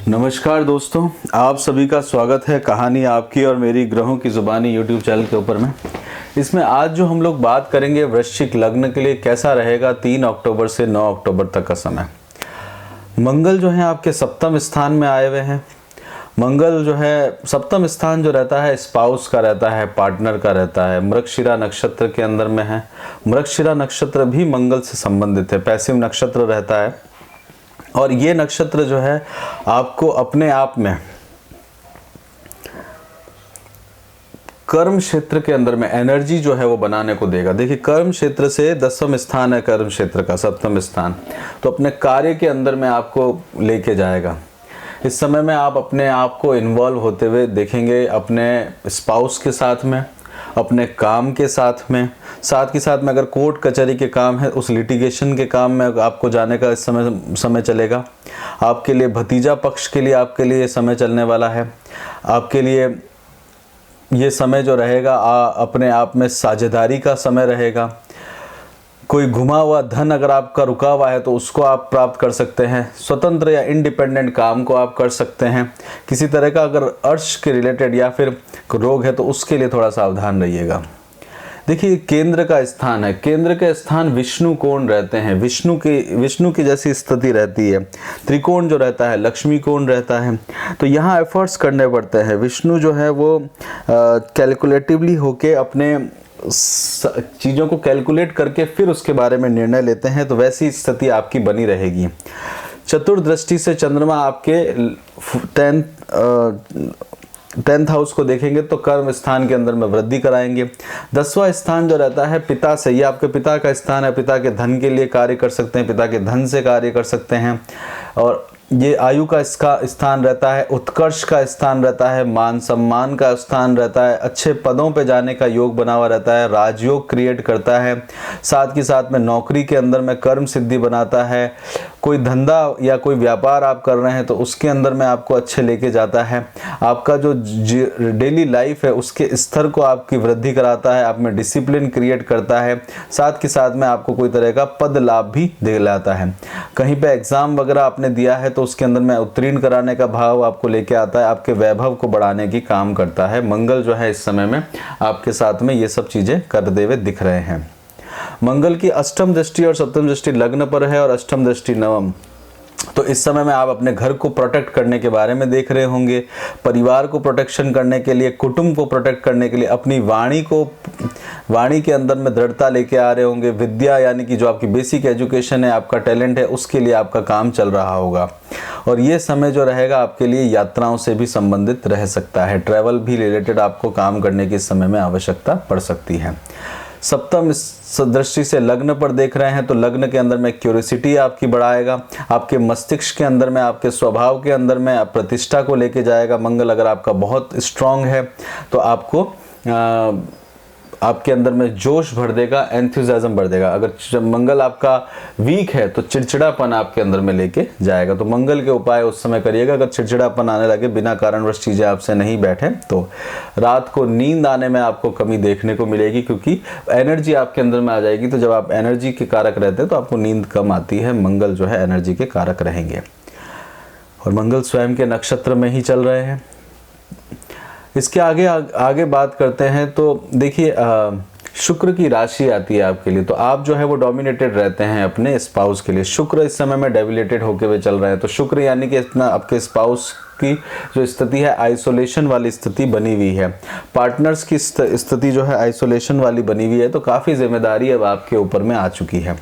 नमस्कार दोस्तों, आप सभी का स्वागत है कहानी आपकी और मेरी ग्रहों की ज़ुबानी यूट्यूब चैनल के ऊपर में। इसमें आज जो हम लोग बात करेंगे वृश्चिक लग्न के लिए कैसा रहेगा 3 अक्टूबर से 9 अक्टूबर तक का समय। मंगल जो है आपके सप्तम स्थान में आए हुए हैं। मंगल जो है सप्तम स्थान जो रहता है स्पाउस का रहता है, पार्टनर का रहता है। मृगशिरा नक्षत्र के अंदर में है। मृगशिरा नक्षत्र भी मंगल से संबंधित है, पैसिव नक्षत्र रहता है। और ये नक्षत्र जो है आपको अपने आप में कर्म क्षेत्र के अंदर में एनर्जी जो है वो बनाने को देगा। देखिए, कर्म क्षेत्र से 10वां स्थान है, कर्म क्षेत्र का 7वां स्थान, तो अपने कार्य के अंदर में आपको लेके जाएगा। इस समय में आप अपने आप को इन्वॉल्व होते हुए देखेंगे, अपने स्पाउस के साथ में, अपने काम के साथ में, साथ के साथ में अगर कोर्ट कचहरी के काम है उस लिटिगेशन के काम में आपको जाने का इस समय चलेगा। आपके लिए भतीजा पक्ष के लिए आपके लिए समय चलने वाला है। आपके लिए ये समय जो रहेगा अपने आप में साझेदारी का समय रहेगा। कोई घुमा हुआ धन अगर आपका रुका हुआ है तो उसको आप प्राप्त कर सकते हैं। स्वतंत्र या इंडिपेंडेंट काम को आप कर सकते हैं। किसी तरह का अगर अर्श के रिलेटेड या फिर रोग है तो उसके लिए थोड़ा सावधान रहिएगा। देखिए, केंद्र का स्थान है, केंद्र के स्थान विष्णु कोण रहते हैं, विष्णु की जैसी स्थिति रहती है। त्रिकोण जो रहता है लक्ष्मी कोण रहता है, तो यहाँ एफर्ट्स करने पड़ते हैं। विष्णु जो है वो कैलकुलेटिवली होके अपने चीज़ों को कैलकुलेट करके फिर उसके बारे में निर्णय लेते हैं, तो वैसी स्थिति आपकी बनी रहेगी। चतुर्दृष्टि से चंद्रमा आपके 10th हाउस को देखेंगे तो कर्म स्थान के अंदर में वृद्धि कराएंगे। 10वां स्थान जो रहता है पिता से, ये आपके पिता का स्थान है। पिता के धन के लिए कार्य कर सकते हैं, पिता के धन से कार्य कर सकते हैं। और ये आयु का इसका स्थान रहता है, उत्कर्ष का स्थान रहता है, मान सम्मान का स्थान रहता है, अच्छे पदों पे जाने का योग बना हुआ रहता है, राजयोग क्रिएट करता है। साथ के साथ में नौकरी के अंदर में कर्म सिद्धि बनाता है। कोई धंधा या कोई व्यापार आप कर रहे हैं तो उसके अंदर में आपको अच्छे लेके जाता है। आपका जो डेली लाइफ है उसके स्तर को आपकी वृद्धि कराता है, आप में डिसिप्लिन क्रिएट करता है। साथ के साथ में आपको कोई तरह का पद लाभ भी दिलाता है। कहीं पे एग्जाम वगैरह आपने दिया है तो उसके अंदर में उत्तीर्ण कराने का भाव आपको लेके आता है, आपके वैभव को बढ़ाने की काम करता है। मंगल जो है इस समय में आपके साथ में ये सब चीजें करते हुए दिख रहे हैं। मंगल की अष्टम दृष्टि और सप्तम दृष्टि लग्न पर है और अष्टम दृष्टि नवम, तो इस समय में आप अपने घर को प्रोटेक्ट करने के बारे में देख रहे होंगे। परिवार को प्रोटेक्शन करने के लिए, कुटुंब को प्रोटेक्ट करने के लिए अपनी वाणी के अंदर में दृढ़ता लेके आ रहे होंगे। विद्या यानी कि जो आपकी बेसिक एजुकेशन है, आपका टैलेंट है, उसके लिए आपका काम चल रहा होगा। और ये समय जो रहेगा आपके लिए यात्राओं से भी संबंधित रह सकता है। ट्रैवल भी रिलेटेड आपको काम करने की इस समय में आवश्यकता पड़ सकती है। सप्तम दृष्टि से लग्न पर देख रहे हैं तो लग्न के अंदर में क्यूरियोसिटी आपकी बढ़ाएगा। आपके मस्तिष्क के अंदर में, आपके स्वभाव के अंदर में प्रतिष्ठा को लेके जाएगा। मंगल अगर आपका बहुत स्ट्रांग है तो आपके अंदर में जोश भर देगा, एंथुसियाज्म भर देगा। अगर मंगल आपका वीक है तो चिड़चिड़ापन आपके अंदर में लेके जाएगा। तो मंगल के उपाय उस समय करिएगा। अगर चिड़चिड़ापन आने लगे, बिना कारणवश चीज़ें आपसे नहीं बैठे, तो रात को नींद आने में आपको कमी देखने को मिलेगी, क्योंकि एनर्जी आपके अंदर में आ जाएगी। तो जब आप एनर्जी के कारक रहते हैं तो आपको नींद कम आती है। मंगल जो है एनर्जी के कारक रहेंगे और मंगल स्वयं के नक्षत्र में ही चल रहे हैं। इसके आगे बात करते हैं तो देखिए, शुक्र की राशि आती है आपके लिए, तो आप जो है वो डोमिनेटेड रहते हैं अपने स्पाउस के लिए। शुक्र इस समय में डेबिलेटेड होके हुए चल रहे हैं, तो शुक्र यानी कि इतना आपके स्पाउस की जो स्थिति है आइसोलेशन वाली स्थिति बनी हुई है। पार्टनर्स की स्थिति जो है आइसोलेशन वाली बनी हुई है, तो काफ़ी जिम्मेदारी अब आपके ऊपर में आ चुकी है।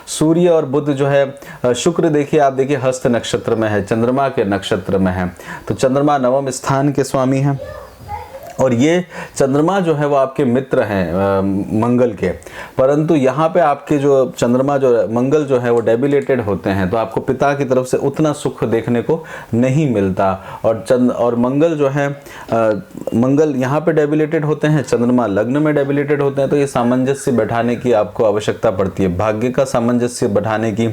सूर्य और बुध जो है, शुक्र देखिए, आप देखिए हस्त नक्षत्र में है, चंद्रमा के नक्षत्र में है, तो चंद्रमा 9वें स्थान के स्वामी हैं। और ये चंद्रमा जो है वो आपके मित्र हैं मंगल के, परंतु यहाँ पे आपके जो चंद्रमा जो मंगल जो है वो डेबिलेटेड होते हैं, तो आपको पिता की तरफ से उतना सुख देखने को नहीं मिलता। और मंगल जो है मंगल यहाँ पे डेबिलेटेड होते हैं, चंद्रमा लग्न में डेबिलेटेड होते हैं, तो ये सामंजस्य बैठाने की आपको आवश्यकता पड़ती है। भाग्य का सामंजस्य बैठाने की,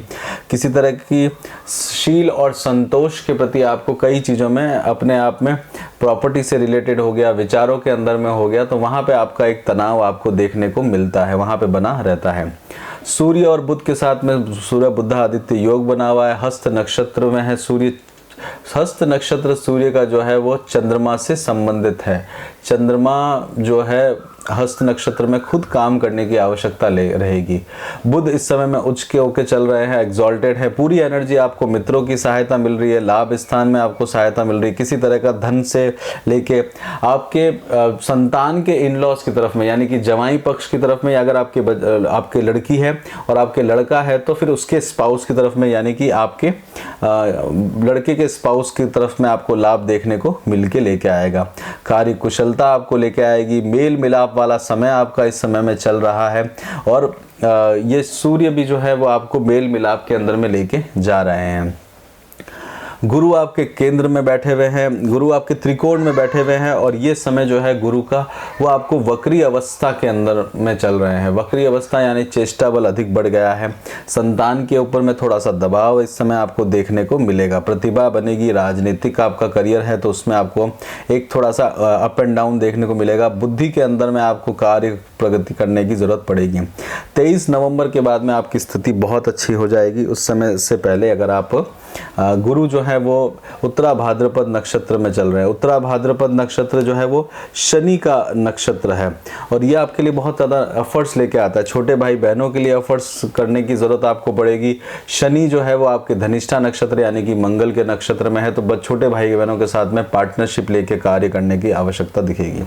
किसी तरह की शील और संतोष के प्रति आपको कई चीज़ों में अपने आप में, प्रॉपर्टी से रिलेटेड हो गया, विचारों के अंदर में हो गया, तो वहाँ पे आपका एक तनाव आपको देखने को मिलता है, वहाँ पे बना रहता है। सूर्य और बुध के साथ में सूर्य बुध आदित्य योग बना हुआ है, हस्त नक्षत्र में है सूर्य हस्त नक्षत्र सूर्य का जो है वो चंद्रमा से संबंधित है। चंद्रमा जो है हस्त नक्षत्र में खुद काम करने की आवश्यकता ले रहेगी। बुध इस समय में उच्च के होके चल रहे हैं, एग्जॉल्टेड है, पूरी एनर्जी आपको मित्रों की सहायता मिल रही है, लाभ स्थान में आपको सहायता मिल रही है, किसी तरह का धन से लेके आपके संतान के इन लॉज की तरफ में, यानी कि जवाई पक्ष की तरफ में, अगर आपके लड़की है और आपके लड़का है तो फिर उसके स्पाउस की तरफ में, यानी कि आपके लड़के के स्पाउस की तरफ में आपको लाभ देखने को मिल के लेके आएगा। कार्य कुशलता आपको लेके आएगी। मेल मिलाप वाला समय आपका इस समय में चल रहा है और ये सूर्य भी जो है वो आपको मेल मिलाप के अंदर में लेके जा रहे हैं। गुरु आपके केंद्र में बैठे हुए हैं, गुरु आपके त्रिकोण में बैठे हुए हैं और ये समय जो है गुरु का वो आपको वक्री अवस्था के अंदर में चल रहे हैं। वक्री अवस्था यानी चेष्टा बल अधिक बढ़ गया है। संतान के ऊपर में थोड़ा सा दबाव इस समय आपको देखने को मिलेगा। प्रतिभा बनेगी। राजनीतिक आपका करियर है तो उसमें आपको एक थोड़ा सा अप एंड डाउन देखने को मिलेगा। बुद्धि के अंदर में आपको कार्य प्रगति करने की जरूरत पड़ेगी। 23 नवंबर के बाद में आपकी स्थिति बहुत अच्छी हो जाएगी। उस समय से पहले अगर आप गुरु जो है वो उत्तरा भाद्रपद नक्षत्र में चल रहे हैं। उत्तरा भाद्रपद नक्षत्र जो है वो शनि का नक्षत्र है और ये आपके लिए बहुत ज़्यादा एफर्ट्स लेके आता है। छोटे भाई बहनों के लिए एफर्ट्स करने की ज़रूरत आपको पड़ेगी। शनि जो है वो आपके धनिष्ठा नक्षत्र यानी कि मंगल के नक्षत्र में है तो छोटे भाई बहनों के साथ में पार्टनरशिप लेके कार्य करने की आवश्यकता दिखेगी।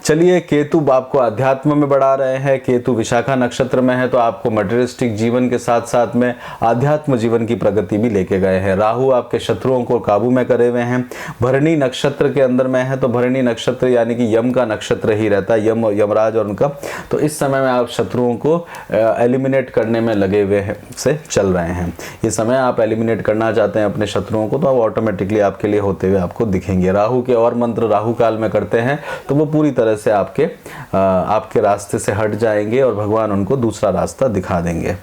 चलिए, केतु आपको अध्यात्म में बढ़ा रहे हैं। केतु विशाखा नक्षत्र में है तो आपको मटेरियलिस्टिक जीवन के साथ साथ में आध्यात्म जीवन की प्रगति भी लेके गए हैं। राहु आपके शत्रुओं को काबू में करे हुए हैं। भरणी नक्षत्र के अंदर में है तो भरणी नक्षत्र यानी कि यम का नक्षत्र ही रहता है, यमराज और उनका। तो इस समय में आप शत्रुओं को एलिमिनेट करने में लगे हुए से चल रहे हैं। ये समय आप एलिमिनेट करना चाहते हैं अपने शत्रुओं को तो अब ऑटोमेटिकली आपके लिए होते हुए आपको दिखेंगे। राहु के और मंत्र राहु काल में करते हैं तो वो पूरी तरह से आपके रास्ते से हट जाएंगे और भगवान उनको दूसरा रास्ता दिखा देंगे।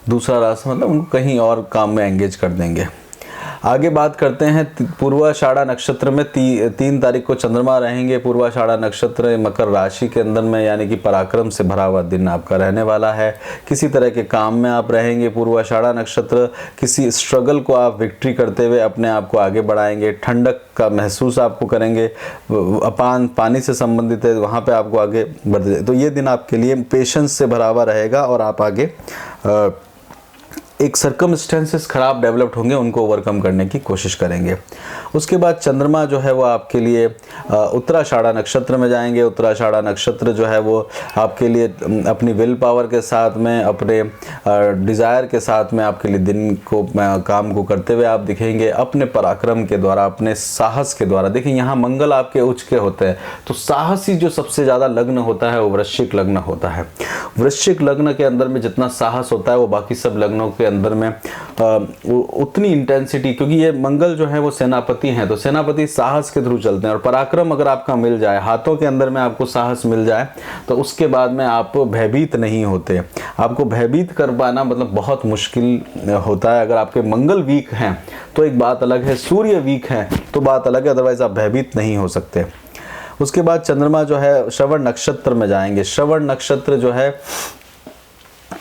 दूसरा रास्ता मतलब उनको कहीं और काम में एंगेज कर देंगे। आगे बात करते हैं पूर्वाषाढ़ा नक्षत्र में 3 तारीख को चंद्रमा रहेंगे। पूर्वाषाढ़ा नक्षत्र मकर राशि के अंदर में यानी कि पराक्रम से भरा हुआ दिन आपका रहने वाला है। किसी तरह के काम में आप रहेंगे। पूर्वाषाढ़ा नक्षत्र किसी स्ट्रगल को आप विक्ट्री करते हुए अपने आप को आगे बढ़ाएंगे। ठंडक का महसूस आपको करेंगे। अपान पानी से संबंधित है वहाँ पे आपको आगे बढ़ते, तो ये दिन आपके लिए पेशेंस से भरा हुआ रहेगा और आप आगे एक सर्कमस्टेंसेस खराब डेवलप्ड होंगे उनको ओवरकम करने की कोशिश करेंगे। उसके बाद चंद्रमा जो है वो आपके लिए उत्तराषाढ़ा नक्षत्र में जाएंगे। उत्तराषाढ़ा नक्षत्र जो है वो आपके लिए अपनी विल पावर के साथ में, अपने डिज़ायर के साथ में आपके लिए दिन को काम को करते हुए आप दिखेंगे। अपने पराक्रम के द्वारा, अपने साहस के द्वारा। देखिए यहाँ मंगल आपके उच्च के होते हैं तो साहसी जो सबसे ज़्यादा लग्न होता है वो वृश्चिक लग्न होता है। वृश्चिक लग्न के अंदर में जितना साहस होता है वो बाकी सब लग्नों के अंदर में उतनी इंटेंसिटी, क्योंकि ये मंगल जो है वो सेनापति हैं तो सेनापति साहस के थ्रू चलते हैं और पराक्रम अगर आपका मिल जाए, हाथों के अंदर में आपको साहस मिल जाए तो उसके बाद में आप भयभीत नहीं होते। आपको भयभीत कर पाना मतलब बहुत मुश्किल होता है। अगर आपके मंगल वीक हैं तो एक बात अलग है, सूर्य वीक हैं तो बात अलग है, अदरवाइज आप भयभीत नहीं हो सकते। उसके बाद चंद्रमा जो है श्रवण नक्षत्र में जाएंगे। श्रवण नक्षत्र जो है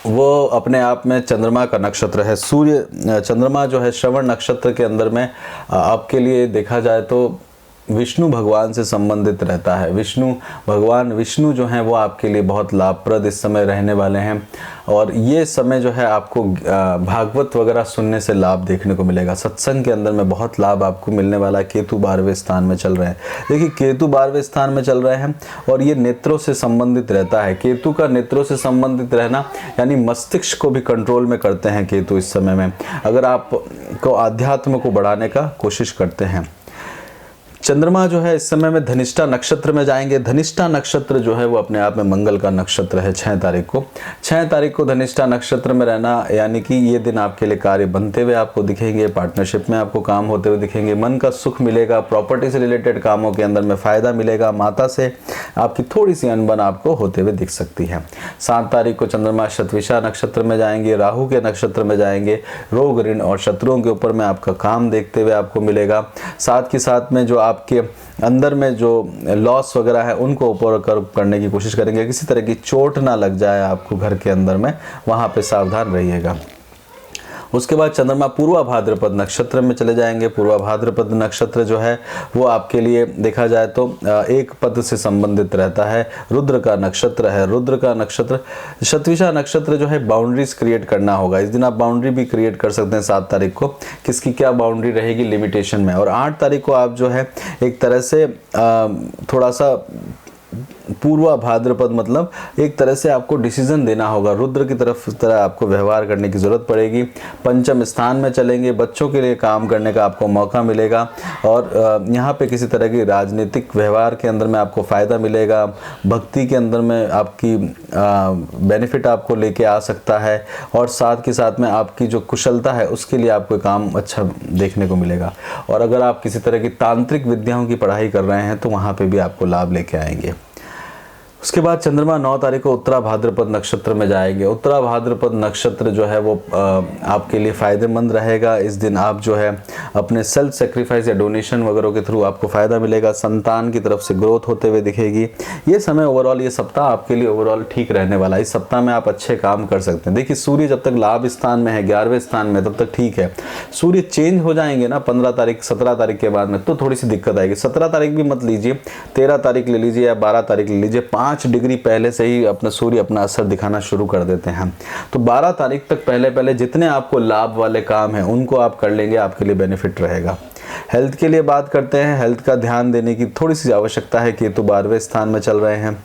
वो अपने आप में चंद्रमा का नक्षत्र है। चंद्रमा जो है श्रवण नक्षत्र के अंदर में आपके लिए देखा जाए तो विष्णु भगवान से संबंधित रहता है। भगवान विष्णु जो हैं वो आपके लिए बहुत लाभप्रद इस समय रहने वाले हैं और ये समय जो है आपको भागवत वगैरह सुनने से लाभ देखने को मिलेगा। सत्संग के अंदर में बहुत लाभ आपको मिलने वाला है। केतु 12वें स्थान में चल रहे हैं। देखिए केतु 12वें स्थान में चल रहे हैं और ये नेत्रों से संबंधित रहता है। केतु का नेत्रों से संबंधित रहना यानी मस्तिष्क को भी कंट्रोल में करते हैं केतु इस समय में, अगर आप को आध्यात्म को बढ़ाने का कोशिश करते हैं। चंद्रमा जो है इस समय में धनिष्ठा नक्षत्र में जाएंगे। धनिष्ठा नक्षत्र जो है वो अपने आप में मंगल का नक्षत्र है। 6 तारीख को धनिष्ठा नक्षत्र में रहना यानी कि ये दिन आपके लिए कार्य बनते हुए आपको दिखेंगे। पार्टनरशिप में आपको काम होते हुए दिखेंगे। मन का सुख मिलेगा। प्रॉपर्टी से रिलेटेड कामों के अंदर में फ़ायदा मिलेगा। माता से आपकी थोड़ी सी अनबन आपको होते हुए दिख सकती है। 7 तारीख को चंद्रमा शतविषा नक्षत्र में जाएंगे। राहु के नक्षत्र में जाएंगे। रोग ऋण और शत्रुओं के ऊपर में आपका काम देखते हुए आपको मिलेगा। साथ के साथ में जो आपके अंदर में जो लॉस वगैरह है उनको ऊपर करने की कोशिश करेंगे। किसी तरह की चोट ना लग जाए आपको घर के अंदर में, वहाँ पे सावधान रहिएगा। उसके बाद चंद्रमा पूर्वा भाद्रपद नक्षत्र में चले जाएंगे। पूर्वा भाद्रपद नक्षत्र जो है वो आपके लिए देखा जाए तो एक पद से संबंधित रहता है। रुद्र का नक्षत्र है। रुद्र का नक्षत्र शतविषा नक्षत्र जो है बाउंड्रीज क्रिएट करना होगा। इस दिन आप बाउंड्री भी क्रिएट कर सकते हैं 7 तारीख को। किसकी क्या बाउंड्री रहेगी लिमिटेशन में। और 8 तारीख को आप जो है एक तरह से थोड़ा सा पूर्वा भाद्रपद मतलब एक तरह से आपको डिसीजन देना होगा। रुद्र की तरह आपको व्यवहार करने की ज़रूरत पड़ेगी। पंचम स्थान में चलेंगे। बच्चों के लिए काम करने का आपको मौका मिलेगा और यहाँ पे किसी तरह की राजनीतिक व्यवहार के अंदर में आपको फ़ायदा मिलेगा। भक्ति के अंदर में आपकी बेनिफिट आपको लेके आ सकता है और साथ के साथ में आपकी जो कुशलता है उसके लिए आपको काम अच्छा देखने को मिलेगा। और अगर आप किसी तरह की तांत्रिक विद्याओं की पढ़ाई कर रहे हैं तो वहाँ पर भी आपको लाभ लेके आएंगे। उसके बाद चंद्रमा 9 तारीख को उत्तरा भाद्रपद नक्षत्र में जाएंगे। उत्तरा भाद्रपद नक्षत्र जो है वो आपके लिए फ़ायदेमंद रहेगा। इस दिन आप जो है अपने सेल्फ सेक्रीफाइस या डोनेशन वगैरह के थ्रू आपको फ़ायदा मिलेगा। संतान की तरफ से ग्रोथ होते हुए दिखेगी। ये समय ओवरऑल ये सप्ताह आपके लिए ओवरऑल ठीक रहने वाला है। इस सप्ताह में आप अच्छे काम कर सकते हैं। देखिए सूर्य जब तक लाभ स्थान में है 11वें स्थान में तब तक ठीक है। सूर्य चेंज हो जाएंगे ना 15 तारीख 17 तारीख के बाद में तो थोड़ी सी दिक्कत आएगी। 17 तारीख भी मत लीजिए, 13 तारीख ले लीजिए या 12 तारीख ले लीजिए। 5 डिग्री पहले से ही अपना सूर्य अपना असर दिखाना शुरू कर देते हैं। तो 12 तारीख तक पहले जितने आपको लाभ वाले काम हैं उनको आप कर लेंगे, आपके लिए बेनिफिट रहेगा। हेल्थ के लिए बात करते हैं। हेल्थ का ध्यान देने की थोड़ी सी आवश्यकता है। केतु 12वें स्थान में चल रहे हैं,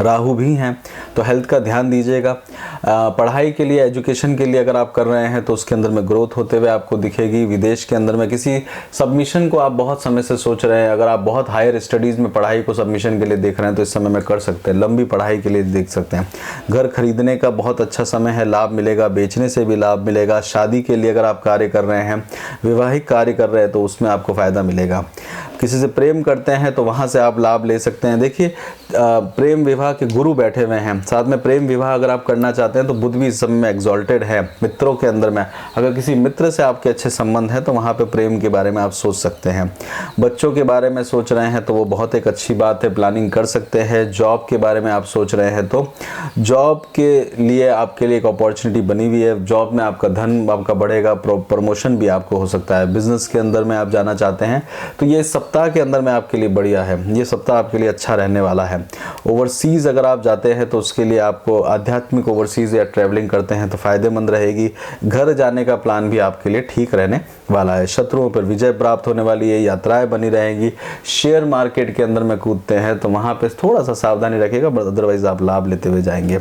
राहु भी हैं, तो हेल्थ का ध्यान दीजिएगा। पढ़ाई के लिए एजुकेशन के लिए अगर आप कर रहे हैं तो उसके अंदर में ग्रोथ होते हुए आपको दिखेगी। विदेश के अंदर में किसी सबमिशन को आप बहुत समय से सोच रहे हैं, अगर आप बहुत हायर स्टडीज़ में पढ़ाई को सबमिशन के लिए देख रहे हैं तो इस समय में कर सकते हैं। लंबी पढ़ाई के लिए देख सकते हैं। घर खरीदने का बहुत अच्छा समय है, लाभ मिलेगा। बेचने से भी लाभ मिलेगा। शादी के लिए अगर आप कार्य कर रहे हैं, वैवाहिक कार्य कर रहे हैं तो उसमें आपको फ़ायदा मिलेगा। किसी से प्रेम करते हैं तो वहाँ से आप लाभ ले सकते हैं। देखिए प्रेम विवाह के गुरु बैठे हुए हैं। साथ में प्रेम विवाह अगर आप करना चाहते हैं तो बुध भी इस समय में एग्जॉल्टेड है। मित्रों के अंदर में अगर किसी मित्र से आपके अच्छे संबंध हैं तो वहाँ पे प्रेम के बारे में आप सोच सकते हैं। बच्चों के बारे में सोच रहे हैं तो वो बहुत एक अच्छी बात है, प्लानिंग कर सकते हैं। जॉब के बारे में आप सोच रहे हैं तो जॉब के लिए आपके लिए एक अपॉर्चुनिटी बनी हुई है। जॉब में आपका धन आपका बढ़ेगा, प्रमोशन भी आपको हो सकता है। बिजनेस के अंदर में आप जाना चाहते हैं तो ये सप्ताह के अंदर में आपके लिए बढ़िया है। ये सप्ताह आपके लिए अच्छा रहने वाला है। ओवरसीज़ अगर आप जाते हैं तो उसके लिए आपको आध्यात्मिक ओवरसीज़ या ट्रैवलिंग करते हैं तो फ़ायदेमंद रहेगी। घर जाने का प्लान भी आपके लिए ठीक रहने वाला है। शत्रुओं पर विजय प्राप्त होने वाली है। यात्राएं बनी रहेंगी। शेयर मार्केट के अंदर में कूदते हैं तो वहाँ पे थोड़ा सा सावधानी रखिएगा, बट अदरवाइज़ आप लाभ लेते हुए जाएंगे।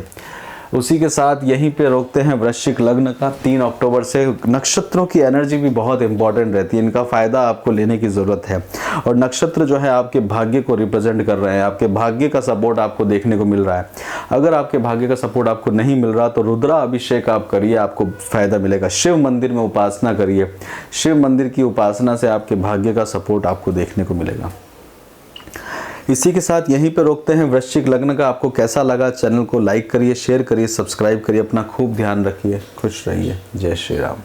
उसी के साथ यहीं पे रोकते हैं वृश्चिक लग्न का। 3 अक्टूबर से नक्षत्रों की एनर्जी भी बहुत इंपॉर्टेंट रहती है। इनका फ़ायदा आपको लेने की ज़रूरत है। और नक्षत्र जो है आपके भाग्य को रिप्रेजेंट कर रहे हैं। आपके भाग्य का सपोर्ट आपको देखने को मिल रहा है। अगर आपके भाग्य का सपोर्ट आपको नहीं मिल रहा तो रुद्रा अभिषेक आप करिए, आपको फ़ायदा मिलेगा। शिव मंदिर में उपासना करिए। शिव मंदिर की उपासना से आपके भाग्य का सपोर्ट आपको देखने को मिलेगा। इसी के साथ यहीं पे रोकते हैं वृश्चिक लग्न का। आपको कैसा लगा? चैनल को लाइक करिए, शेयर करिए, सब्सक्राइब करिए। अपना खूब ध्यान रखिए, खुश रहिए। जय श्री राम।